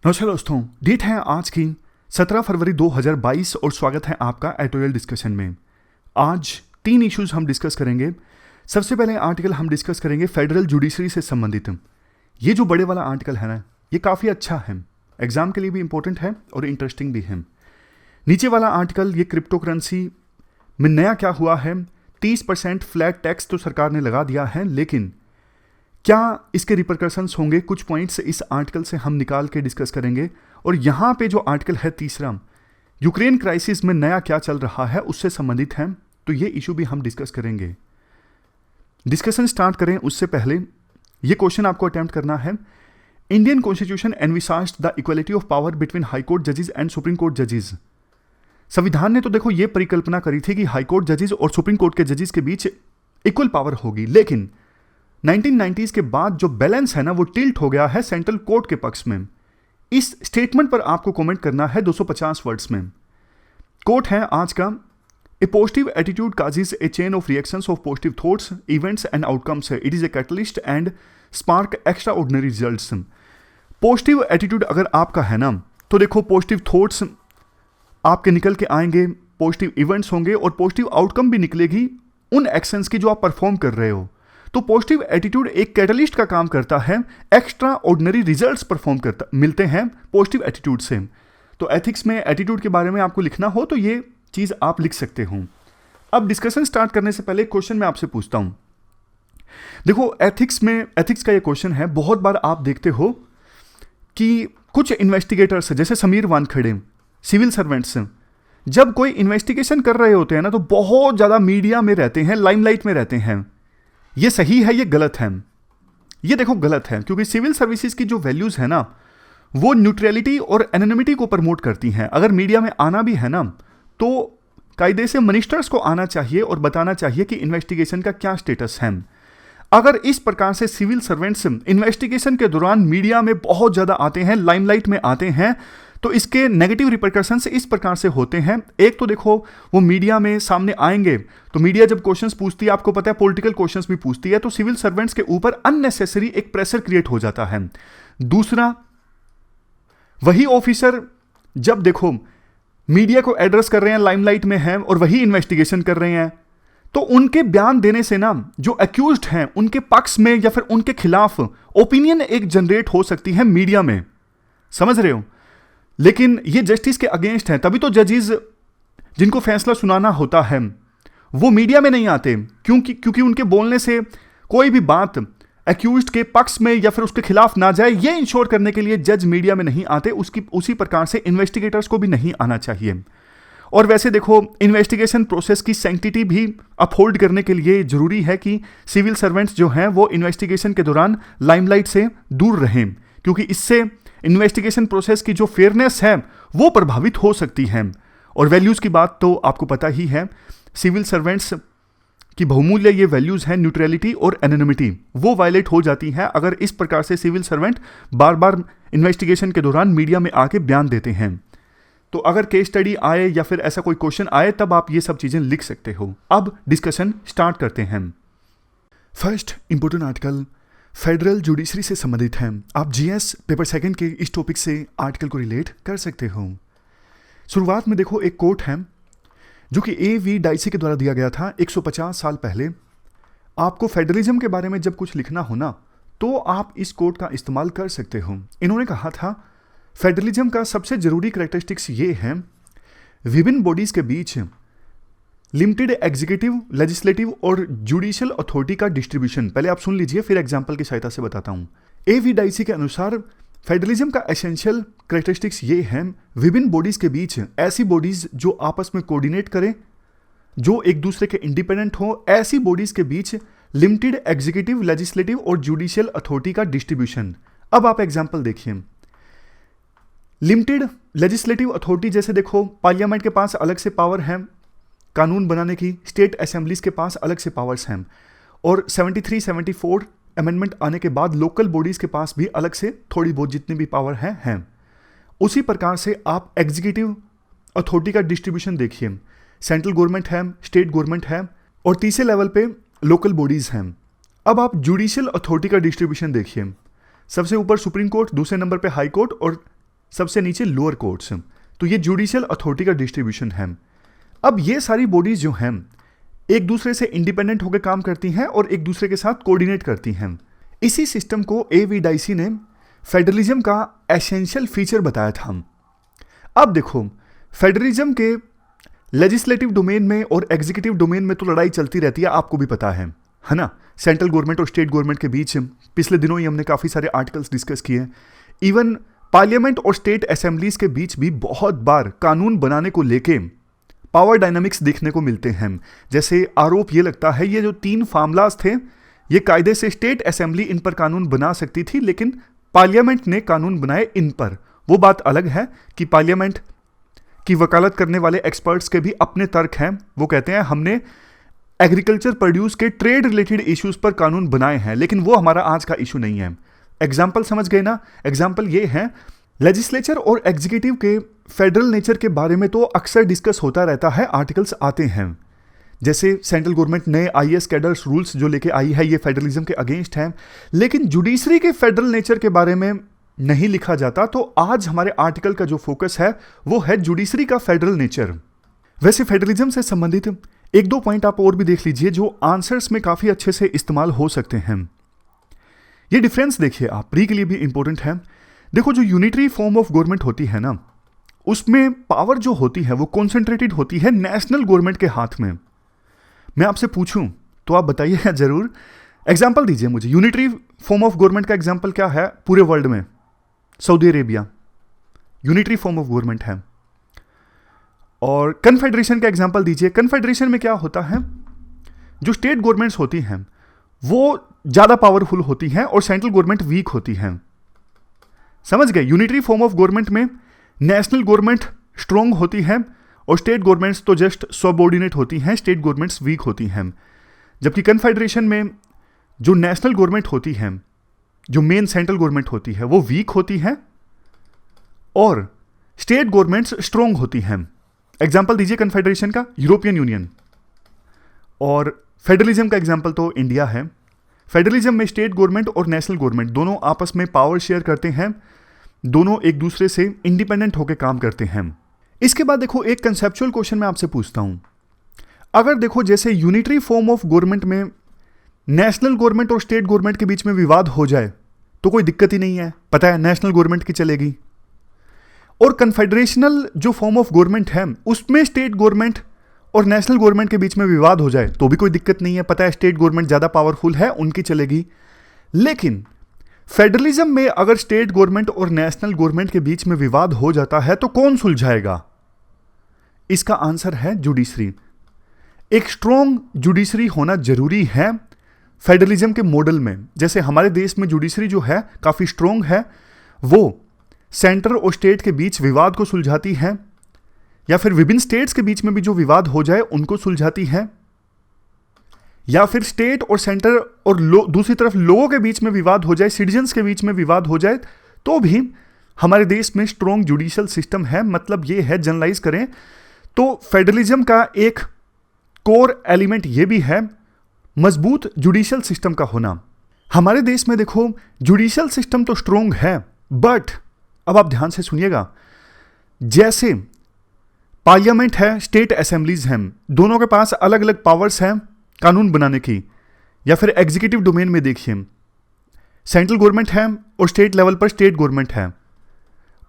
नमस्कार दोस्तों, डेट है आज की 17 फरवरी 2022 और स्वागत है आपका एडिटोरियल डिस्कशन में। आज 3 इश्यूज हम डिस्कस करेंगे। सबसे पहले आर्टिकल हम डिस्कस करेंगे फेडरल जुडिशरी से संबंधित। ये जो बड़े वाला आर्टिकल है ना, ये काफ़ी अच्छा है, एग्जाम के लिए भी इंपॉर्टेंट है और इंटरेस्टिंग भी है। नीचे वाला आर्टिकल ये क्रिप्टो करेंसी में नया क्या हुआ है। 30% फ्लैट टैक्स तो सरकार ने लगा दिया है, लेकिन क्या इसके रिपरकशंस होंगे, कुछ पॉइंट्स इस आर्टिकल से हम निकाल के डिस्कस करेंगे। और यहाँ पे जो आर्टिकल है तीसरा, यूक्रेन क्राइसिस में नया क्या चल रहा है उससे संबंधित है, तो ये इशू भी हम डिस्कस करेंगे। डिस्कशन स्टार्ट करें उससे पहले ये क्वेश्चन आपको अटेम्प्ट करना है। Indian constitution एनविसाज्ड the equality of power between high court जजेस एंड सुप्रीम कोर्ट जजेस। संविधान ने तो देखो ये परिकल्पना करी थी कि हाई कोर्ट जजेस और सुप्रीम कोर्ट के जजेस के बीच इक्वल पावर होगी, लेकिन 1990s के बाद जो बैलेंस है ना, वो टिल्ट हो गया है सेंट्रल कोर्ट के पक्ष में। इस स्टेटमेंट पर आपको कमेंट करना है 250 वर्ड्स में। कोट है आज का, a positive attitude causes a chain of reactions of positive thoughts, events and outcomes. It is a catalyst and spark extraordinary results. Positive attitude अगर आपका है ना, तो देखो पॉजिटिव थॉट्स आपके निकल के आएंगे, पॉजिटिव इवेंट्स होंगे और पॉजिटिव आउटकम भी निकलेगी उन एक्शंस की जो आप परफॉर्म कर रहे हो। तो पॉजिटिव एटीट्यूड एक कैटलिस्ट का काम करता है, एक्स्ट्रा ऑर्डिनरी रिजल्ट्स परफॉर्म करता मिलते हैं पॉजिटिव एटीट्यूड से। तो एथिक्स में एटीट्यूड के बारे में आपको लिखना हो तो ये चीज आप लिख सकते हो। अब डिस्कशन स्टार्ट करने से पहले क्वेश्चन मैं आपसे पूछता हूं। देखो एथिक्स का ये क्वेश्चन है, बहुत बार आप देखते हो कि कुछ इन्वेस्टिगेटर्स जैसे समीर वानखेड़े, सिविल सर्वेंट्स, जब कोई इन्वेस्टिगेशन कर रहे होते हैं ना, तो बहुत ज्यादा मीडिया में रहते हैं, लाइमलाइट में रहते हैं। ये सही है, ये गलत है? ये देखो गलत है, क्योंकि सिविल सर्विसेज की जो वैल्यूज है ना, वो न्यूट्रलिटी और एनोनिमिटी को प्रमोट करती हैं। अगर मीडिया में आना भी है ना, तो कायदे से मिनिस्टर्स को आना चाहिए और बताना चाहिए कि इन्वेस्टिगेशन का क्या स्टेटस है। अगर इस प्रकार से सिविल सर्वेंट्स इन्वेस्टिगेशन के दौरान मीडिया में बहुत ज्यादा आते हैं, लाइमलाइट में आते हैं, तो इसके नेगेटिव रिपरकशंस इस प्रकार से होते हैं। एक तो देखो, वो मीडिया में सामने आएंगे तो मीडिया जब क्वेश्चंस पूछती है, आपको पता है पॉलिटिकल क्वेश्चंस भी पूछती है, तो सिविल सर्वेंट्स के ऊपर अननेसेसरी एक प्रेशर क्रिएट हो जाता है। दूसरा, वही ऑफिसर जब देखो मीडिया को एड्रेस कर रहे हैं, लाइमलाइट में हैं और वही इन्वेस्टिगेशन कर रहे हैं, तो उनके बयान देने से ना जो अक्यूज्ड हैं उनके पक्ष में या फिर उनके खिलाफ ओपिनियन एक जनरेट हो सकती है मीडिया में, समझ रहे हो। लेकिन ये जस्टिस के अगेंस्ट है, तभी तो जजेस जिनको फैसला सुनाना होता है वो मीडिया में नहीं आते, क्योंकि उनके बोलने से कोई भी बात अक्यूज्ड के पक्ष में या फिर उसके खिलाफ ना जाए, ये इंश्योर करने के लिए जज मीडिया में नहीं आते। उसी प्रकार से इन्वेस्टिगेटर्स को भी नहीं आना चाहिए। और वैसे देखो, इन्वेस्टिगेशन प्रोसेस की सैंक्टिटी भी अपहोल्ड करने के लिए जरूरी है कि सिविल सर्वेंट्स जो हैं वो इन्वेस्टिगेशन के दौरान लाइमलाइट से दूर रहें, क्योंकि इससे इन्वेस्टिगेशन प्रोसेस की जो फेयरनेस है वो प्रभावित हो सकती है। और वैल्यूज की बात तो आपको पता ही है, सिविल सर्वेंट्स की बहुमूल्य ये वैल्यूज हैं, न्यूट्रलिटी और एनोनिमिटी, वो वायलेट हो जाती हैं अगर इस प्रकार से सिविल सर्वेंट बार बार इन्वेस्टिगेशन के दौरान मीडिया में आके बयान देते हैं। तो अगर केस स्टडी आए या फिर ऐसा कोई क्वेश्चन आए, तब आप ये सब चीजें लिख सकते हो। अब डिस्कशन स्टार्ट करते हैं। First important article federal judiciary से संबंधित है। आप जीएस पेपर सेकंड के इस टॉपिक से आर्टिकल को रिलेट कर सकते हो। शुरुआत में देखो एक कोट है जो कि A.V. डाइसी के द्वारा दिया गया था 150 साल पहले। आपको फेडरलिज्म के बारे में जब कुछ लिखना हो ना, तो आप इस कोट का इस्तेमाल कर सकते हो। इन्होंने कहा था, फेडरलिज्म का सबसे जरूरी कैरेक्टरिस्टिक्स ये है, विभिन्न बॉडीज के बीच लिमिटेड एग्जीक्यूटिव, लेजिस्लेटिव और जुडिशियल अथॉरिटी का डिस्ट्रीब्यूशन। पहले आप सुन लीजिए, फिर एग्जांपल की सहायता से बताता हूं। A.V. डाइसी के अनुसार फेडरलिज्म का एसेंशियल कैरेक्टरिस्टिक्स ये है, विभिन्न बॉडीज के बीच ऐसी बॉडीज जो आपस में कोऑर्डिनेट करें, जो एक दूसरे के इंडिपेंडेंट हो, ऐसी बॉडीज के बीच लिमिटेड एग्जीक्यूटिव, लेजिस्लेटिव और जुडिशियल अथॉरिटी का डिस्ट्रीब्यूशन। अब आप एग्जाम्पल देखिए। लिमिटेड लेजिस्लेटिव अथॉरिटी, जैसे देखो पार्लियामेंट के पास अलग से पावर है कानून बनाने की, स्टेट असेंबलीज के पास अलग से पावर्स हैं, और 73-74 अमेंडमेंट आने के बाद लोकल बॉडीज के पास भी अलग से थोड़ी बहुत जितनी भी पावर हैं। उसी प्रकार से आप एग्जीक्यूटिव अथॉरिटी का डिस्ट्रीब्यूशन देखिए, सेंट्रल गवर्नमेंट है, स्टेट गवर्नमेंट है और तीसरे लेवल पे लोकल बॉडीज हैं। अब आप जुडिशियल अथॉरिटी का डिस्ट्रीब्यूशन देखिए, सबसे ऊपर सुप्रीम कोर्ट, दूसरे नंबर पे हाई कोर्ट और सबसे नीचे लोअर कोर्ट्स। तो ये जुडिशियल अथॉरिटी का डिस्ट्रीब्यूशन है। अब ये सारी बॉडीज जो हैं एक दूसरे से इंडिपेंडेंट होकर काम करती हैं और एक दूसरे के साथ कोऑर्डिनेट करती हैं। इसी सिस्टम को A.V. डाइसी ने फेडरलिज्म का एसेंशियल फीचर बताया था। अब देखो, फेडरलिज्म के लेजिस्लेटिव डोमेन में और एग्जीक्यूटिव डोमेन में तो लड़ाई चलती रहती है, आपको भी पता है ना। सेंट्रल गवर्नमेंट और स्टेट गवर्नमेंट के बीच पिछले दिनों ही हमने काफ़ी सारे आर्टिकल्स डिस्कस किए। इवन पार्लियामेंट और स्टेट असेंबलीज के बीच भी बहुत बार कानून बनाने को लेके पावर डायनामिक्स देखने को मिलते हैं। जैसे आरोप ये लगता है, ये जो 3 फार्मूलाज थे, ये कायदे से स्टेट असेंबली इन पर कानून बना सकती थी, लेकिन पार्लियामेंट ने कानून बनाए इन पर। वो बात अलग है कि पार्लियामेंट की वकालत करने वाले एक्सपर्ट्स के भी अपने तर्क हैं। वो कहते हैं हमने एग्रीकल्चर प्रोड्यूस के ट्रेड रिलेटेड इश्यूज पर कानून बनाए हैं, लेकिन वो हमारा आज का इशू नहीं है। एग्जाम्पल समझ गए ना? एग्जाम्पल ये है, लेजिस्लेचर और एग्जीक्यूटिव के फेडरल नेचर के बारे में तो अक्सर डिस्कस होता रहता है, आर्टिकल्स आते हैं। जैसे सेंट्रल गवर्नमेंट नए IAS कैडर्स रूल्स जो लेके आई है, ये फेडरलिज्म के अगेंस्ट हैं, लेकिन जुडिशरी के फेडरल नेचर के बारे में नहीं लिखा जाता। तो आज हमारे आर्टिकल का जो फोकस है वो है जुडिशरी का फेडरल नेचर। वैसे फेडरलिज्म से संबंधित 1-2 पॉइंट आप और भी देख लीजिए जो आंसर्स में काफ़ी अच्छे से इस्तेमाल हो सकते हैं। ये डिफरेंस देखिए आप, प्री के लिए भी इंपॉर्टेंट है। देखो, जो यूनिटरी फॉर्म ऑफ गवर्नमेंट होती है ना, उसमें पावर जो होती है वो कॉन्सेंट्रेटेड होती है नेशनल गवर्नमेंट के हाथ में। मैं आपसे पूछूं तो आप बताइएगा जरूर, एग्जाम्पल दीजिए मुझे। यूनिटरी फॉर्म ऑफ गवर्नमेंट का एग्जाम्पल क्या है पूरे वर्ल्ड में? Saudi Arabia unitary form of government है। और कन्फेडरेशन का एग्जाम्पल दीजिए। कन्फेडरेशन में क्या होता है, जो स्टेट गवर्नमेंट्स होती हैं वो ज़्यादा पावरफुल होती हैं और सेंट्रल गवर्नमेंट वीक होती हैं। समझ गए? यूनिटरी फॉर्म ऑफ गवर्नमेंट में नेशनल गवर्नमेंट स्ट्रॉन्ग होती है और स्टेट गवर्नमेंट्स तो जस्ट सबऑर्डिनेट होती हैं, स्टेट गवर्नमेंट्स वीक होती हैं। जबकि कन्फेडरेशन में जो नेशनल गवर्नमेंट होती है, जो मेन सेंट्रल गवर्नमेंट होती है, वो वीक होती है और स्टेट गवर्नमेंट्स स्ट्रॉन्ग होती हैं। एग्जाम्पल दीजिए कन्फेडरेशन का, यूरोपियन यूनियन। और फेडरलिज्म का एग्जाम्पल तो इंडिया है। फेडरलिज्म में स्टेट गवर्नमेंट और नेशनल गवर्नमेंट दोनों आपस में पावर शेयर करते हैं, दोनों एक दूसरे से इंडिपेंडेंट होकर काम करते हैं। इसके बाद देखो, एक कंसेप्चुअल क्वेश्चन मैं आपसे पूछता हूं। अगर देखो, जैसे यूनिटरी फॉर्म ऑफ गवर्नमेंट में नेशनल गवर्नमेंट और स्टेट गवर्नमेंट के बीच में विवाद हो जाए तो कोई दिक्कत ही नहीं है, पता है नेशनल गवर्नमेंट की चलेगी। और कन्फेडरेशनल जो फॉर्म ऑफ गवर्नमेंट है उसमें स्टेट गवर्नमेंट और नेशनल गवर्नमेंट के बीच में विवाद हो जाए तो भी कोई दिक्कत नहीं है, पता है स्टेट गवर्नमेंट ज़्यादा पावरफुल है, उनकी चलेगी। लेकिन फेडरलिज्म में अगर स्टेट गवर्नमेंट और नेशनल गवर्नमेंट के बीच में विवाद हो जाता है तो कौन सुलझाएगा? इसका आंसर है जुडिशरी। एक स्ट्रॉन्ग जुडिशरी होना जरूरी है फेडरलिज्म के मॉडल में। जैसे हमारे देश में जुडिशरी जो है काफ़ी स्ट्रॉन्ग है, वो सेंटर और स्टेट के बीच विवाद को सुलझाती है, या फिर विभिन्न स्टेट्स के बीच में भी जो विवाद हो जाए उनको सुलझाती है, या फिर स्टेट और सेंटर और दूसरी तरफ लोगों के बीच में विवाद हो जाए, सिटीजन्स के बीच में विवाद हो जाए, तो भी हमारे देश में स्ट्रॉन्ग जुडिशियल सिस्टम है। मतलब ये है, जनरलाइज करें तो फेडरलिज्म का एक कोर एलिमेंट ये भी है मजबूत जुडिशियल सिस्टम का होना। हमारे देश में देखो, जुडिशियल सिस्टम तो स्ट्रॉन्ग है, बट अब आप ध्यान से सुनिएगा, जैसे पार्लियामेंट है, स्टेट असेंबलीज हैं, दोनों के पास अलग अलग पावर्स हैं कानून बनाने की। या फिर एग्जीक्यूटिव डोमेन में देखिए, सेंट्रल गवर्नमेंट है और स्टेट लेवल पर स्टेट गवर्नमेंट है।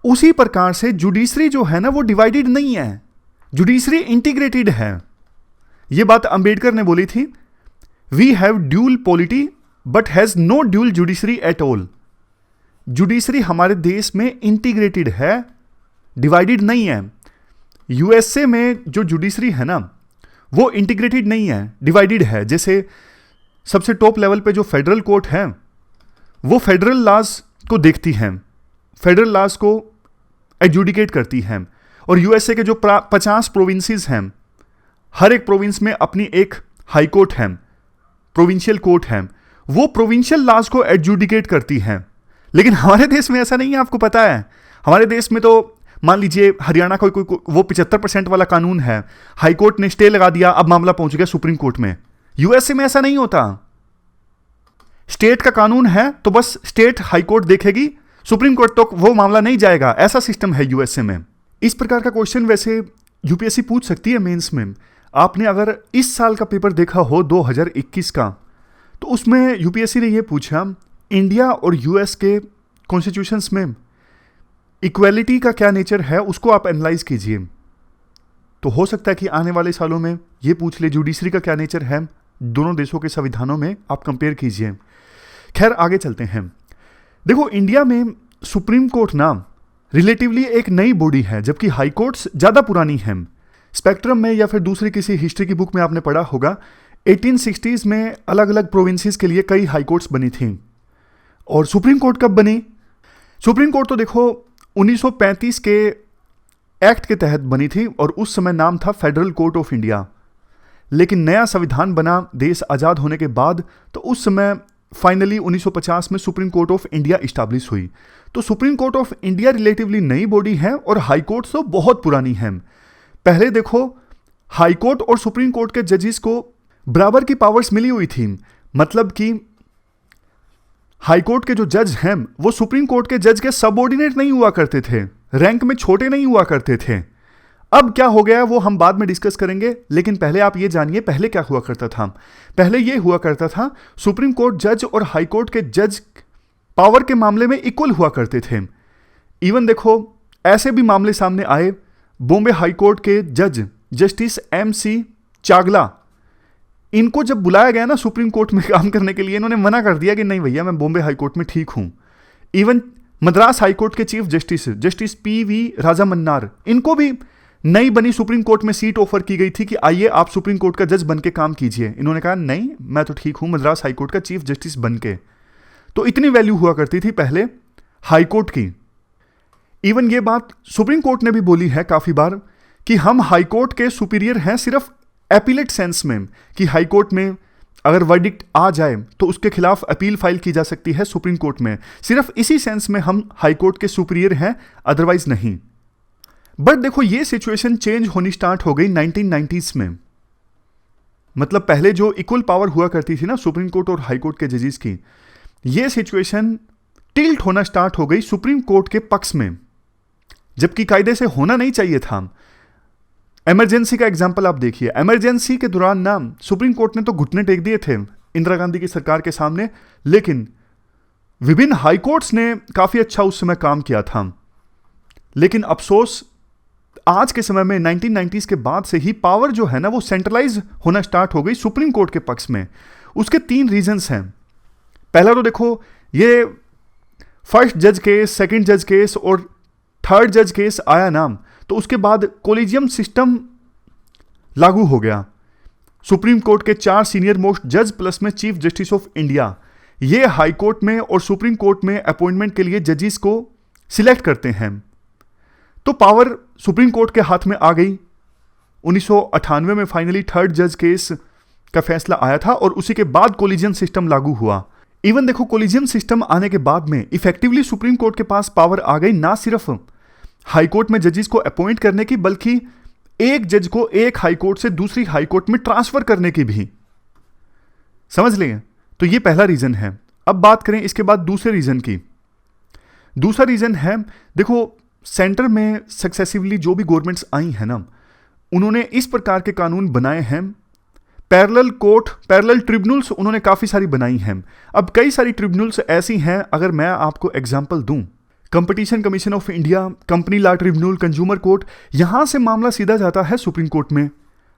उसी प्रकार से जुडिशरी जो है ना वो डिवाइडेड नहीं है, जुडिशरी इंटीग्रेटेड है। यह बात अंबेडकर ने बोली थी, we have dual polity but has no dual judiciary at all. Judiciary हमारे देश में इंटीग्रेटेड है, डिवाइडेड नहीं है। यूएसए में जो जुडिशरी है ना वो इंटीग्रेटेड नहीं है, डिवाइडेड है। जैसे सबसे टॉप लेवल पे जो फेडरल कोर्ट है वो फेडरल लॉज को देखती हैं, फेडरल लॉज को एडजुडिकेट करती हैं। और यूएसए के जो 50 प्रोविंसेस हैं, हर एक प्रोविंस में अपनी एक हाई कोर्ट है, प्रोविंशियल कोर्ट है, वो प्रोविंशियल लॉज को एडजुडिकेट करती हैं। लेकिन हमारे देश में ऐसा नहीं है, आपको पता है। हमारे देश में तो मान लीजिए हरियाणा का कोई वो 75% वाला कानून है, हाई कोर्ट ने स्टे लगा दिया, अब मामला पहुंच गया सुप्रीम कोर्ट में। यूएसए में ऐसा नहीं होता। स्टेट का कानून है तो बस स्टेट हाई कोर्ट देखेगी, सुप्रीम कोर्ट तक वो मामला नहीं जाएगा, ऐसा सिस्टम है यूएसए में। इस प्रकार का क्वेश्चन वैसे यूपीएससी पूछ सकती है मेंस में। आपने अगर इस साल का पेपर देखा हो 2021 का, तो उसमें यूपीएससी ने ये पूछा इंडिया और यूएस के कॉन्स्टिट्यूशंस में इक्वालिटी का क्या नेचर है, उसको आप एनालाइज कीजिए। तो हो सकता है कि आने वाले सालों में ये पूछ ले जुडिशरी का क्या नेचर है, दोनों देशों के संविधानों में आप कंपेयर कीजिए। खैर आगे चलते हैं। देखो इंडिया में सुप्रीम कोर्ट ना रिलेटिवली एक नई बॉडी है, जबकि हाई कोर्ट्स ज़्यादा पुरानी हैं। स्पेक्ट्रम में या फिर दूसरी किसी हिस्ट्री की बुक में आपने पढ़ा होगा 1860s में अलग अलग प्रोविंसेस के लिए कई हाई कोर्ट्स बनी थी। और सुप्रीम कोर्ट कब बनी? सुप्रीम कोर्ट तो देखो 1935 के एक्ट के तहत बनी थी और उस समय नाम था फेडरल कोर्ट ऑफ इंडिया। लेकिन नया संविधान बना देश आज़ाद होने के बाद, तो उस समय फाइनली 1950 में supreme court of India establish हुई। तो supreme court of India relatively नई बॉडी है और हाई कोर्ट तो बहुत पुरानी है। पहले देखो हाई कोर्ट और सुप्रीम कोर्ट के जजेस को बराबर की पावर्स मिली हुई थी, मतलब कि हाई कोर्ट के जो जज हैं वो सुप्रीम कोर्ट के जज के सबऑर्डिनेट नहीं हुआ करते थे, रैंक में छोटे नहीं हुआ करते थे। अब क्या हो गया वो हम बाद में डिस्कस करेंगे, लेकिन पहले आप ये जानिए पहले क्या हुआ करता था। पहले ये हुआ करता था सुप्रीम कोर्ट जज और हाई कोर्ट के जज पावर के मामले में इक्वल हुआ करते थे। इवन देखो ऐसे भी मामले सामने आए, बॉम्बे हाई कोर्ट के जज जस्टिस MC चागला, इनको जब बुलाया गया ना सुप्रीम कोर्ट में काम करने के लिए, इन्होंने मना कर दिया कि नहीं भैया मैं बॉम्बे हाई कोर्ट में ठीक हूं। इवन मद्रास हाई कोर्ट के चीफ जस्टिस PV राजा मन्नार, इनको भी नई बनी सुप्रीम कोर्ट में सीट ऑफर की गई थी कि आइए आप सुप्रीम कोर्ट का जज बन के काम कीजिए। इन्होंने कहा नहीं मैं तो ठीक हूं मद्रास हाई कोर्ट का चीफ जस्टिस बन के। तो इतनी वैल्यू हुआ करती थी पहले हाई कोर्ट की। इवन ये बात सुप्रीम कोर्ट ने भी बोली है काफी बार कि हम हाई कोर्ट के सुपीरियर हैं, सिर्फ एपीलेट सेंस में कि हाई कोर्ट में अगर वर्डिक्ट आ जाए तो उसके खिलाफ अपील फाइल की जा सकती है सुप्रीम कोर्ट में, सिर्फ इसी सेंस में हम हाई कोर्ट के सुपीरियर हैं, अदरवाइज नहीं। बट देखो ये सिचुएशन चेंज होनी स्टार्ट हो गई 1990s में। मतलब पहले जो इक्वल पावर हुआ करती थी ना सुप्रीम कोर्ट और हाई कोर्ट के जजेस की, ये सिचुएशन टिल्ट होना स्टार्ट हो गई सुप्रीम कोर्ट के पक्ष में, जबकि कायदे से होना नहीं चाहिए था। इमरजेंसी का एग्जाम्पल आप देखिए, इमरजेंसी के दौरान ना सुप्रीम कोर्ट ने तो घुटने टेक दिए थे इंदिरा गांधी की सरकार के सामने, लेकिन विभिन्न हाई कोर्ट्स ने काफी अच्छा उस समय काम किया था। लेकिन अफसोस आज के समय में 1990s के बाद से ही पावर जो है ना वो सेंट्रलाइज होना स्टार्ट हो गई सुप्रीम कोर्ट के पक्ष में। उसके 3 रीजंस हैं। पहला तो देखो ये फर्स्ट जज केस, सेकंड जज केस और थर्ड जज केस आया नाम, तो उसके बाद कोलिजियम सिस्टम लागू हो गया। सुप्रीम कोर्ट के 4 सीनियर मोस्ट जज प्लस में चीफ जस्टिस ऑफ इंडिया, ये हाई कोर्ट में और सुप्रीम कोर्ट में अपॉइंटमेंट के लिए जजेस को सिलेक्ट करते हैं। तो पावर सुप्रीम कोर्ट के हाथ में आ गई। 1998 में फाइनली थर्ड जज केस का फैसला आया था और उसी के बाद कोलिजियम सिस्टम लागू हुआ। इवन देखो कोलिजियम सिस्टम आने के बाद में इफेक्टिवली सुप्रीम कोर्ट के पास पावर आ गई, ना सिर्फ हाई कोर्ट में जजेस को अपॉइंट करने की, बल्कि एक जज को एक हाई कोर्ट से दूसरी हाई कोर्ट में ट्रांसफर करने की भी। समझ लें, तो ये पहला रीजन है। अब बात करें इसके बाद दूसरे रीजन की। दूसरा रीजन है देखो सेंटर में सक्सेसिवली जो भी गवर्नमेंट्स आई हैं ना, उन्होंने इस प्रकार के कानून बनाए हैं। पैरेलल कोर्ट, पैरेलल ट्रिब्यूनल्स उन्होंने काफी सारी बनाई हैं। अब कई सारी ट्रिब्यूनल्स ऐसी हैं, अगर मैं आपको एग्जांपल दूं, competition commission of India, company law tribunal, consumer court, यहां से मामला सीधा जाता है सुप्रीम कोर्ट में,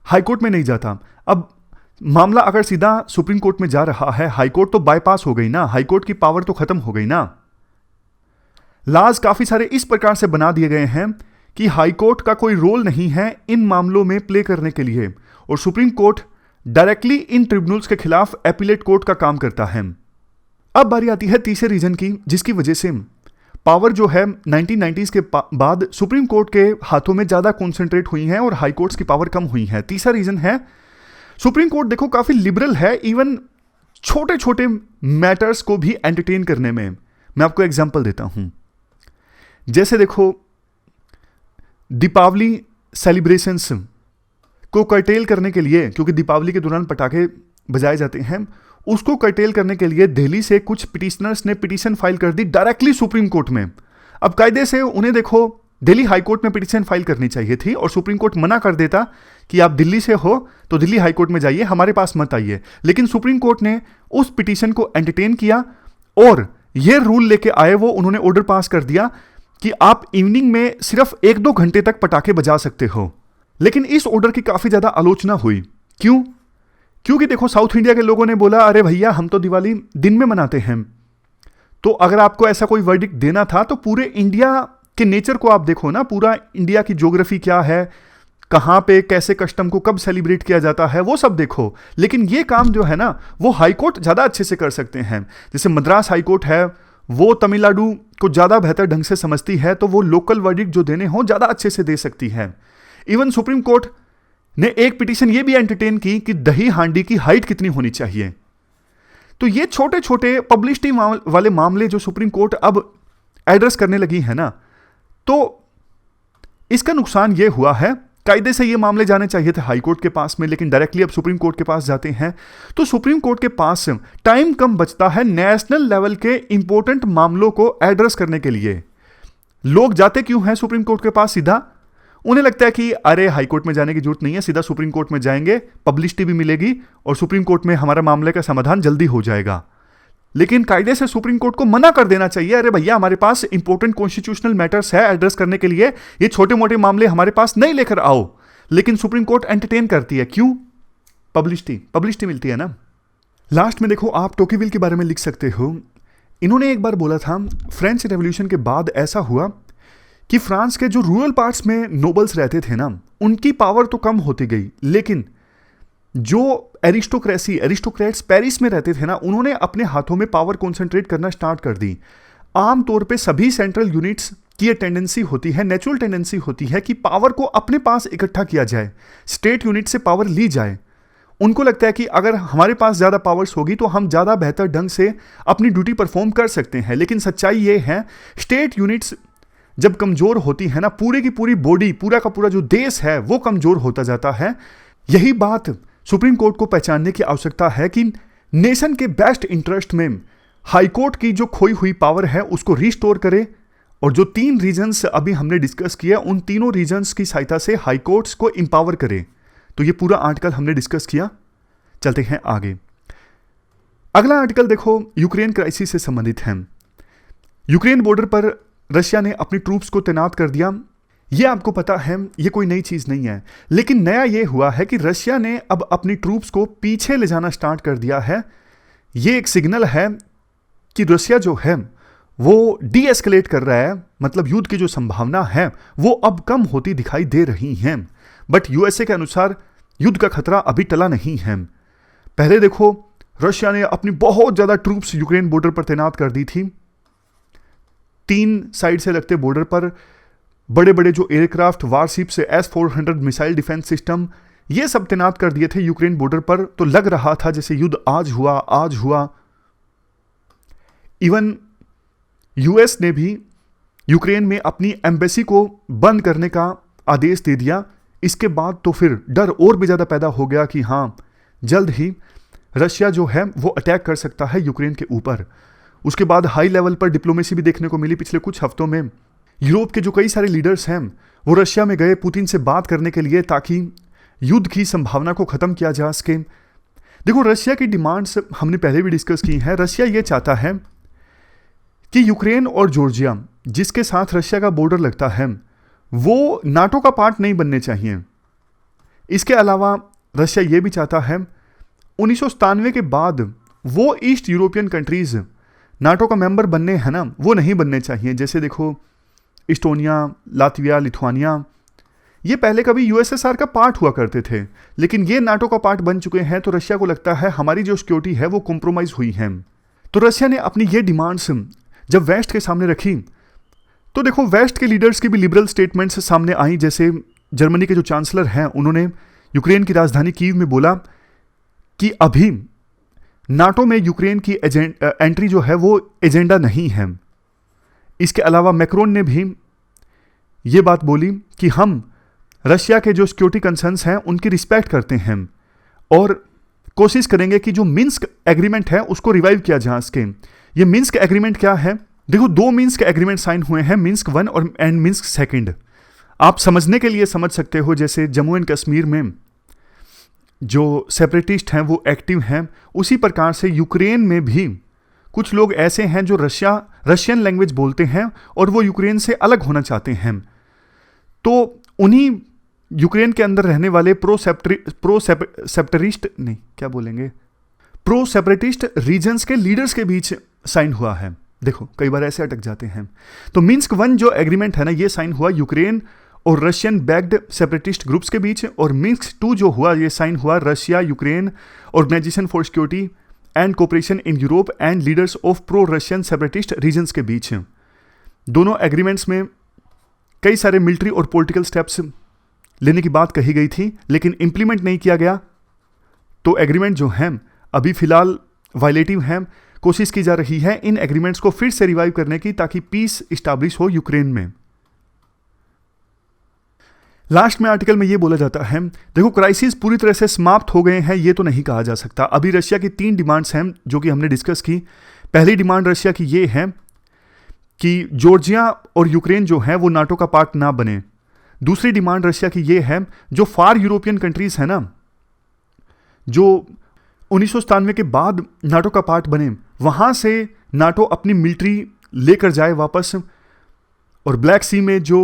हाई कोर्ट में नहीं जाता। अब मामला अगर सीधा सुप्रीम कोर्ट में जा रहा है, हाई कोर्ट तो बाईपास हो गई ना, हाई कोर्ट की पावर तो खत्म हो गई ना। लॉज काफी सारे इस प्रकार से बना दिए गए हैं कि हाई कोर्ट का कोई रोल नहीं है इन मामलों में प्ले करने के लिए, और supreme court directly in tribunals के खिलाफ एपीलेट कोर्ट का काम करता है। अब बारी आती है तीसरे रीजन की, जिसकी वजह से पावर जो है 1990s के बाद सुप्रीम कोर्ट के हाथों में ज्यादा कॉन्सेंट्रेट हुई है और हाई कोर्ट्स की पावर कम हुई है। तीसरा रीजन है सुप्रीम कोर्ट देखो काफी लिबरल है, इवन छोटे छोटे मैटर्स को भी एंटरटेन करने में। मैं आपको एग्जांपल देता हूं, जैसे देखो दीपावली सेलिब्रेशंस को कर्टेल करने के लिए, क्योंकि दीपावली के दौरान पटाखे बजाए जाते हैं, उसको कर्टेल करने के लिए दिल्ली से कुछ पिटिशनर्स ने पिटीशन फाइल कर दी डायरेक्टली सुप्रीम कोर्ट में। अब कायदे से उन्हें देखो दिल्ली हाई कोर्ट में पिटीशन फाइल करनी चाहिए थी और सुप्रीम कोर्ट मना कर देता कि आप दिल्ली से हो तो दिल्ली हाई कोर्ट में जाइए, हमारे पास मत आइए। लेकिन सुप्रीम कोर्ट ने उस पिटीशन को एंटरटेन किया और यह रूल लेके आए, वो उन्होंने ऑर्डर पास कर दिया कि आप इवनिंग में सिर्फ 1-2 घंटे तक पटाखे बजा सकते हो। लेकिन इस ऑर्डर की काफी ज्यादा आलोचना हुई। क्यों? क्योंकि देखो साउथ इंडिया के लोगों ने बोला अरे भैया हम तो दिवाली दिन में मनाते हैं, तो अगर आपको ऐसा कोई वर्डिक्ट देना था तो पूरे इंडिया के नेचर को आप देखो ना, पूरा इंडिया की ज्योग्राफी क्या है, कहां पे कैसे कस्टम को कब सेलिब्रेट किया जाता है, वो सब देखो। लेकिन ये काम जो है ना वो हाई कोर्ट ज्यादा अच्छे से कर सकते हैं। जैसे मद्रास हाई कोर्ट है, वो तमिलनाडु को ज्यादा बेहतर ढंग से समझती है, तो वो लोकल वर्डिक्ट जो देने हो ज्यादा अच्छे से दे सकती है। इवन सुप्रीम कोर्ट ने एक पिटीशन ये भी एंटरटेन की कि दही हांडी की हाइट कितनी होनी चाहिए। तो ये छोटे छोटे पब्लिसिटी वाले मामले जो सुप्रीम कोर्ट अब एड्रेस करने लगी है ना, तो इसका नुकसान ये हुआ है, कायदे से ये मामले जाने चाहिए थे हाई कोर्ट के पास में, लेकिन डायरेक्टली अब सुप्रीम कोर्ट के पास जाते हैं। तो सुप्रीम कोर्ट के पास टाइम कम बचता है नेशनल लेवल के इंपॉर्टेंट मामलों को एड्रेस करने के लिए। लोग जाते क्यों हैं सुप्रीम कोर्ट के पास? सीधा उन्हें लगता है कि अरे हाई कोर्ट में जाने की जरूरत नहीं है, सीधा सुप्रीम कोर्ट में जाएंगे, पब्लिसिटी भी मिलेगी और सुप्रीम कोर्ट में हमारा मामले का समाधान जल्दी हो जाएगा। लेकिन कायदे से सुप्रीम कोर्ट को मना कर देना चाहिए, अरे भैया हमारे पास इंपॉर्टेंट कॉन्स्टिट्यूशनल मैटर्स है एड्रेस करने के लिए, ये छोटे मोटे मामले हमारे पास नहीं लेकर आओ। लेकिन सुप्रीम कोर्ट एंटरटेन करती है। क्यों? पब्लिसिटी मिलती है ना। लास्ट में देखो आप टोक्योविल के बारे में लिख सकते हो। इन्होंने एक बार बोला था फ्रेंच रेवोल्यूशन के बाद ऐसा हुआ कि फ्रांस के जो रूरल पार्ट्स में नोबल्स रहते थे ना, उनकी पावर तो कम होती गई, लेकिन जो एरिस्टोक्रेट्स पेरिस में रहते थे ना, उन्होंने अपने हाथों में पावर कॉन्सेंट्रेट करना स्टार्ट कर दी। आमतौर पे सभी सेंट्रल यूनिट्स की ये टेंडेंसी होती है, नेचुरल टेंडेंसी होती है कि पावर को अपने पास इकट्ठा किया जाए, स्टेट यूनिट से पावर ली जाए। उनको लगता है कि अगर हमारे पास ज़्यादा पावर्स होगी तो हम ज़्यादा बेहतर ढंग से अपनी ड्यूटी परफॉर्म कर सकते हैं। लेकिन सच्चाई ये है, स्टेट यूनिट्स जब कमज़ोर होती है ना, पूरे की पूरी बॉडी, पूरा का पूरा जो देश है वो कमज़ोर होता जाता है। यही बात सुप्रीम कोर्ट को पहचानने की आवश्यकता है कि नेशन के बेस्ट इंटरेस्ट में हाई कोर्ट की जो खोई हुई पावर है उसको रिस्टोर करे, और जो 3 रीजन्स अभी हमने डिस्कस किया उन तीनों रीजन्स की सहायता से हाई कोर्ट्स को एम्पावर करे। तो ये पूरा आर्टिकल हमने डिस्कस किया। चलते हैं आगे। अगला आर्टिकल देखो यूक्रेन क्राइसिस से संबंधित है। यूक्रेन बॉर्डर पर रशिया ने अपनी ट्रूप्स को तैनात कर दिया। यह आपको पता है, यह कोई नई चीज नहीं है, लेकिन नया यह हुआ है कि रशिया ने अब अपनी ट्रूप्स को पीछे ले जाना स्टार्ट कर दिया है। यह एक सिग्नल है कि रशिया जो है वो डी एस्केलेट कर रहा है, मतलब युद्ध की जो संभावना है वो अब कम होती दिखाई दे रही है। बट यूएसए के अनुसार युद्ध का खतरा अभी टला नहीं है। पहले देखो रशिया ने अपनी बहुत ज्यादा ट्रूप्स यूक्रेन बॉर्डर पर तैनात कर दी थी। 3 साइड से लगते बॉर्डर पर बड़े बड़े जो aircraft, warships, S-400 missile defence system, ये सब तैनात कर दिए थे यूक्रेन बॉर्डर पर। तो लग रहा था जैसे युद्ध आज हुआ। इवन यूएस ने भी यूक्रेन में अपनी एम्बेसी को बंद करने का आदेश दे दिया। इसके बाद तो फिर डर और भी ज्यादा पैदा हो गया कि हाँ, जल्द ही रशिया जो है वो अटैक कर सकता है यूक्रेन के ऊपर। उसके बाद हाई लेवल पर डिप्लोमेसी भी देखने को मिली पिछले कुछ हफ्तों में। यूरोप के जो कई सारे लीडर्स हैं वो रशिया में गए पुतिन से बात करने के लिए, ताकि युद्ध की संभावना को खत्म किया जा सके। देखो रशिया की डिमांड्स हमने पहले भी डिस्कस की हैं। रशिया ये चाहता है कि यूक्रेन और जॉर्जिया, जिसके साथ रशिया का बॉर्डर लगता है, वो नाटो का पार्ट नहीं बनने चाहिए। इसके अलावा रशिया ये भी चाहता है 1997 के बाद वो ईस्ट यूरोपियन कंट्रीज नाटो का मेंबर बनने हैं ना, वो नहीं बनने चाहिए। जैसे देखो इस्टोनिया, लातविया, लिथुआनिया, ये पहले कभी यूएसएसआर का पार्ट हुआ करते थे, लेकिन ये नाटो का पार्ट बन चुके हैं। तो रशिया को लगता है हमारी जो सिक्योरिटी है वो कॉम्प्रोमाइज हुई है। तो रशिया ने अपनी ये डिमांड्स जब वेस्ट के सामने रखी, तो देखो वेस्ट के लीडर्स की भी लिबरल स्टेटमेंट्स सामने आई। जैसे जर्मनी के जो चांसलर हैं, उन्होंने यूक्रेन की राजधानी कीव में बोला कि अभी नाटो में यूक्रेन की एंट्री जो है वो एजेंडा नहीं है। इसके अलावा मैक्रोन ने भी ये बात बोली कि हम रशिया के जो सिक्योरिटी कंसर्न्स हैं उनकी रिस्पेक्ट करते हैं, और कोशिश करेंगे कि जो मिन्स्क एग्रीमेंट है उसको रिवाइव किया जा सके। ये मिन्स्क एग्रीमेंट क्या है? देखो, दो मिन्स्क एग्रीमेंट साइन हुए हैं, मिन्स्क 1 और मिन्स्क 2। आप समझने के लिए समझ सकते हो, जैसे जम्मू एंड कश्मीर में जो सेपरेटिस्ट हैं वो एक्टिव हैं, उसी प्रकार से यूक्रेन में भी कुछ लोग ऐसे हैं जो रशियन लैंग्वेज बोलते हैं और वो यूक्रेन से अलग होना चाहते हैं। तो उन्हीं यूक्रेन के अंदर रहने वाले प्रो सेपरेटिस्ट रीजन्स के लीडर्स के बीच साइन हुआ है। देखो, कई बार ऐसे अटक जाते हैं। तो मिन्स्क 1 जो एग्रीमेंट है ना, ये साइन हुआ यूक्रेन और रशियन बैक्ड सेपरेटिस्ट ग्रुप्स के बीच, और मिन्स्क 2 जो हुआ ये साइन हुआ Russia Ukraine organisation for security and cooperation in Europe and leaders of pro Russian separatist regions के बीच। दोनों एग्रीमेंट्स में कई सारे मिलिट्री और पॉलिटिकल स्टेप्स लेने की बात कही गई थी, लेकिन इंप्लीमेंट नहीं किया गया। तो एग्रीमेंट जो हैं अभी फिलहाल वायलेटिव हैं। कोशिश की जा रही है इन एग्रीमेंट्स को फिर से रिवाइव करने की, ताकि पीस इस्टेब्लिश हो यूक्रेन में। लास्ट में आर्टिकल में ये बोला जाता है, देखो, क्राइसिस पूरी तरह से समाप्त हो गए हैं ये तो नहीं कहा जा सकता। अभी रशिया की 3 डिमांड्स हैं जो कि हमने डिस्कस की। पहली डिमांड रशिया की ये है कि जॉर्जिया और यूक्रेन जो है वो नाटो का पार्ट ना बने। दूसरी डिमांड रशिया की ये है, जो फार यूरोपियन कंट्रीज है ना, जो 1997 के बाद नाटो का पार्ट बने, वहां से नाटो अपनी मिलिट्री लेकर जाए वापस, और ब्लैक सी में जो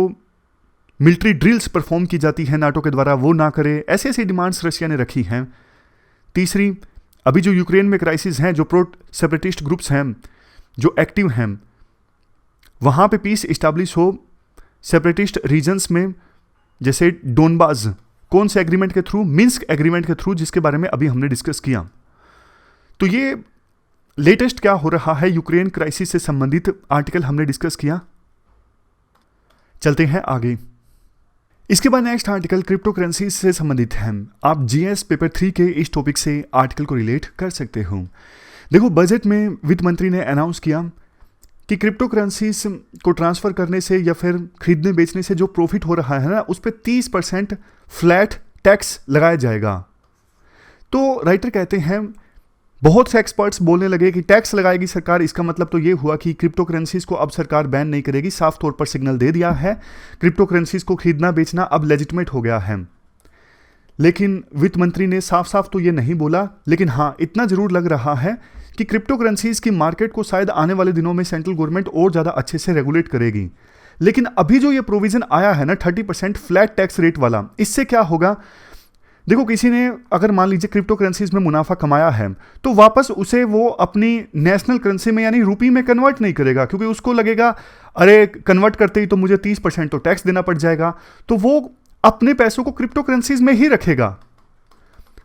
मिलिट्री ड्रिल्स परफॉर्म की जाती है नाटो के द्वारा वो ना करे। ऐसी ऐसी डिमांड्स रशिया ने रखी हैं। तीसरी, अभी जो यूक्रेन में क्राइसिस हैं, जो प्रो सेपरेटिस्ट ग्रुप्स हैं जो एक्टिव हैं, वहाँ पे पीस इस्टेब्लिश हो सेपरेटिस्ट रीजन्स में, जैसे डोनबास। कौन से एग्रीमेंट के थ्रू? मिन्स्क एग्रीमेंट के थ्रू, जिसके बारे में अभी हमने डिस्कस किया। तो ये लेटेस्ट क्या हो रहा है यूक्रेन क्राइसिस से संबंधित आर्टिकल हमने डिस्कस किया। चलते हैं आगे। इसके बाद नेक्स्ट आर्टिकल क्रिप्टो करेंसी से संबंधित है। आप जीएस पेपर 3 के इस टॉपिक से आर्टिकल को रिलेट कर सकते हो। देखो, बजट में वित्त मंत्री ने अनाउंस किया कि क्रिप्टो करेंसीज को ट्रांसफर करने से या फिर खरीदने बेचने से जो प्रॉफिट हो रहा है ना, उस पर 30% फ्लैट टैक्स लगाया जाएगा। तो राइटर कहते हैं, बहुत से एक्सपर्ट्स बोलने लगे कि टैक्स लगाएगी सरकार, इसका मतलब तो ये हुआ कि क्रिप्टो करेंसीज को अब सरकार बैन नहीं करेगी। साफ तौर पर सिग्नल दे दिया है, क्रिप्टो करेंसीज को खरीदना बेचना अब लेजिटिमेट हो गया है। लेकिन वित्त मंत्री ने साफ साफ तो ये नहीं बोला, लेकिन हाँ, इतना जरूर लग रहा है कि क्रिप्टो करेंसीज की मार्केट को शायद आने वाले दिनों में सेंट्रल गवर्नमेंट और ज़्यादा अच्छे से रेगुलेट करेगी। लेकिन अभी जो ये प्रोविजन आया है ना 30% फ्लैट टैक्स रेट वाला, इससे क्या होगा? देखो, किसी ने अगर मान लीजिए क्रिप्टो करेंसीज में मुनाफा कमाया है, तो वापस उसे वो अपनी नेशनल करेंसी में यानी रुपी में कन्वर्ट नहीं करेगा, क्योंकि उसको लगेगा अरे कन्वर्ट करते ही तो मुझे 30% तो टैक्स देना पड़ जाएगा। तो वो अपने पैसों को क्रिप्टो करेंसीज में ही रखेगा।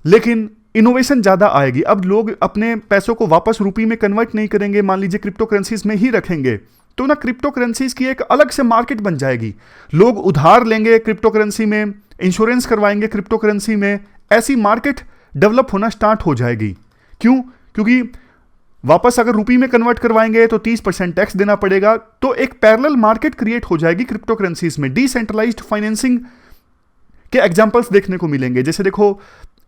लेकिन इनोवेशन ज़्यादा आएगी। अब लोग अपने पैसों को वापस रुपी में कन्वर्ट नहीं करेंगे, मान लीजिए क्रिप्टो करेंसीज में ही रखेंगे, तो ना क्रिप्टो करेंसीज की एक अलग से मार्केट बन जाएगी। लोग उधार लेंगे क्रिप्टो करेंसी में, इंश्योरेंस करवाएंगे क्रिप्टो करेंसी में, ऐसी मार्केट डेवलप होना स्टार्ट हो जाएगी। क्यों? क्योंकि वापस अगर रुपी में कन्वर्ट करवाएंगे तो 30% टैक्स देना पड़ेगा। तो एक पैरेलल मार्केट क्रिएट हो जाएगी क्रिप्टो करेंसीज में। डिसेंट्रलाइज्ड फाइनेंसिंग के एग्जांपल्स देखने को मिलेंगे। जैसे देखो,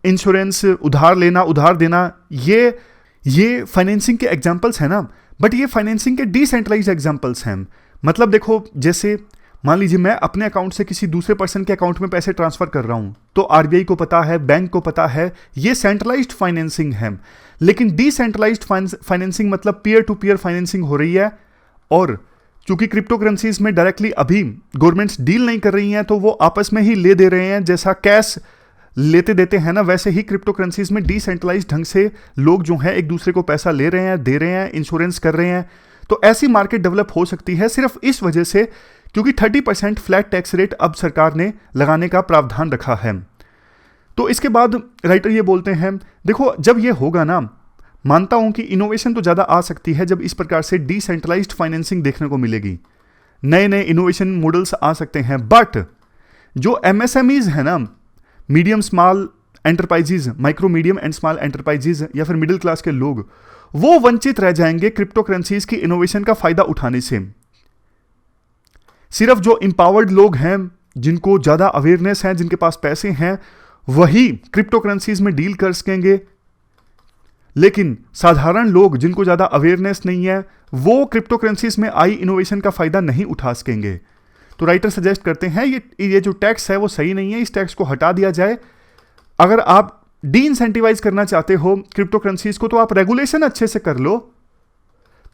इंश्योरेंस, उधार लेना, उधार देना, ये फाइनेंसिंग के एग्जांपल्स हैं ना, बट ये फाइनेंसिंग के डिसेंट्रलाइज्ड एग्जांपल्स हैं। मतलब देखो, जैसे मान लीजिए मैं अपने अकाउंट से किसी दूसरे पर्सन के अकाउंट में पैसे ट्रांसफर कर रहा हूं, तो आरबीआई को पता है, बैंक को पता है, ये सेंट्रलाइज्ड फाइनेंसिंग है। लेकिन डिसेंट्रलाइज्ड फाइनेंसिंग मतलब पीयर टू पीयर फाइनेंसिंग हो रही है। और चूंकि क्रिप्टो करेंसीज में डायरेक्टली अभी गवर्नमेंट्स डील नहीं कर रही हैं, तो वो आपस में ही ले दे रहे हैं। जैसा कैश लेते देते हैं ना, वैसे ही क्रिप्टो करेंसीज में डिसेंट्रलाइज्ड ढंग से लोग जो हैं एक दूसरे को पैसा ले रहे हैं, दे रहे हैं, इंश्योरेंस कर रहे हैं। तो ऐसी मार्केट डेवलप हो सकती है सिर्फ इस वजह से, क्योंकि 30% फ्लैट टैक्स रेट अब सरकार ने लगाने का प्रावधान रखा है। तो इसके बाद राइटर ये बोलते हैं, देखो, जब ये होगा ना, मानता हूं कि इनोवेशन तो ज़्यादा आ सकती है जब इस प्रकार से डिसेंट्रलाइज्ड फाइनेंसिंग देखने को मिलेगी। नए नए इनोवेशन मॉडल्स आ सकते हैं। बट जो एमएसएमईज है ना, medium small enterprises, micro medium and small enterprises या फिर मिडिल क्लास के लोग, वो वंचित रह जाएंगे क्रिप्टो करेंसीज की इनोवेशन का फायदा उठाने से। सिर्फ जो इंपावर्ड लोग हैं, जिनको ज़्यादा अवेयरनेस है, जिनके पास पैसे हैं, वही क्रिप्टो करेंसीज में डील कर सकेंगे। लेकिन साधारण लोग जिनको ज़्यादा अवेयरनेस नहीं है वो क्रिप्टो करेंसीज में आई इनोवेशन का फ़ायदा नहीं उठा सकेंगे। तो राइटर सजेस्ट करते हैं ये जो टैक्स है वो सही नहीं है, इस टैक्स को हटा दिया जाए। अगर आप डी इंसेंटिवाइज करना चाहते हो क्रिप्टो करेंसीज को तो आप रेगुलेशन अच्छे से कर लो,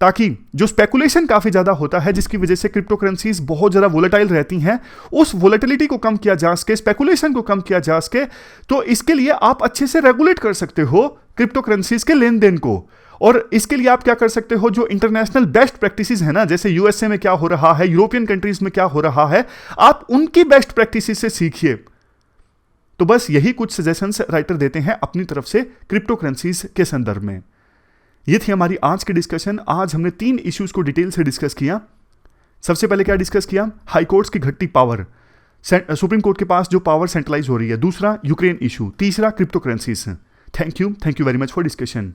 ताकि जो स्पेकुलेशन काफी ज्यादा होता है जिसकी वजह से क्रिप्टो करेंसीज बहुत ज्यादा वोलेटाइल रहती हैं, उस वोलेटिलिटी को कम किया जा सके, स्पेकुलेशन को कम किया जा सके। तो इसके लिए आप अच्छे से रेगुलेट कर सकते हो क्रिप्टो करेंसीज के लेन देन को। और इसके लिए आप क्या कर सकते हो, जो इंटरनेशनल बेस्ट प्रैक्टिसेस है ना, जैसे यूएसए में क्या हो रहा है, यूरोपियन कंट्रीज में क्या हो रहा है, आप उनकी बेस्ट प्रैक्टिसेस से सीखिए। तो बस यही कुछ सजेशंस राइटर देते हैं अपनी तरफ से क्रिप्टो करेंसीज के संदर्भ में। ये थी हमारी आज की डिस्कशन। आज हमने 3 इश्यूज को डिटेल से डिस्कस किया। सबसे पहले क्या डिस्कस किया, हाई कोर्ट्स की घटती पावर, सुप्रीम कोर्ट के पास जो पावर सेंट्रलाइज हो रही है। दूसरा यूक्रेन इशू। तीसरा crypto currencies. Thank you very much for discussion.